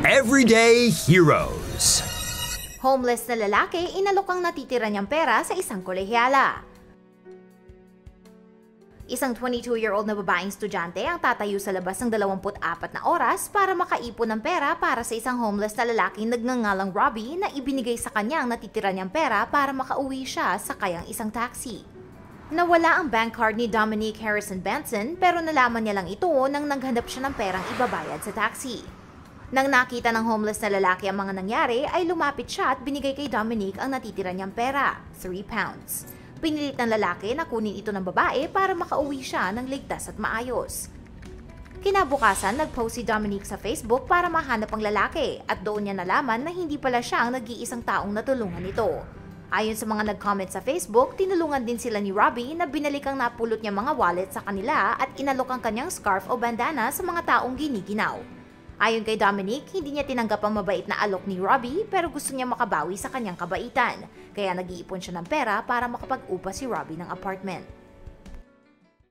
Everyday Heroes. Homeless na lalaki inalok ang natitira niyang pera sa isang kolehyala. Isang 22-year-old na babaeng estudyante ang tatayo sa labas ng 24 na oras para makaipon ng pera para sa isang homeless na lalaking nagngangalang Robbie na ibinigay sa kanya ang natitira niyang pera para makauwi siya sa kayang isang taxi. Nawala ang bank card ni Dominique Harrison Benson pero nalaman niya lang ito nang naghanap siya ng perang ibabayad sa taxi. Nang nakita ng homeless na lalaki ang mga nangyari ay lumapit siya at binigay kay Dominique ang natitira niyang pera, 3 pounds. Pinilit ng lalaki na kunin ito ng babae para makauwi siya ng ligtas at maayos. Kinabukasan, nag-post si Dominique sa Facebook para mahanap ang lalaki at doon niya nalaman na hindi pala siya ang nag-iisang taong natulungan nito. Ayon sa mga nag-comment sa Facebook, tinulungan din sila ni Robbie na binalik ang napulot niya mga wallet sa kanila at inalok ang kanyang scarf o bandana sa mga taong giniginaw. Ayon kay Dominique, hindi niya tinanggap ang mabait na alok ni Robbie pero gusto niya makabawi sa kanyang kabaitan, kaya nag-iipon siya ng pera para makapag-upa si Robbie ng apartment.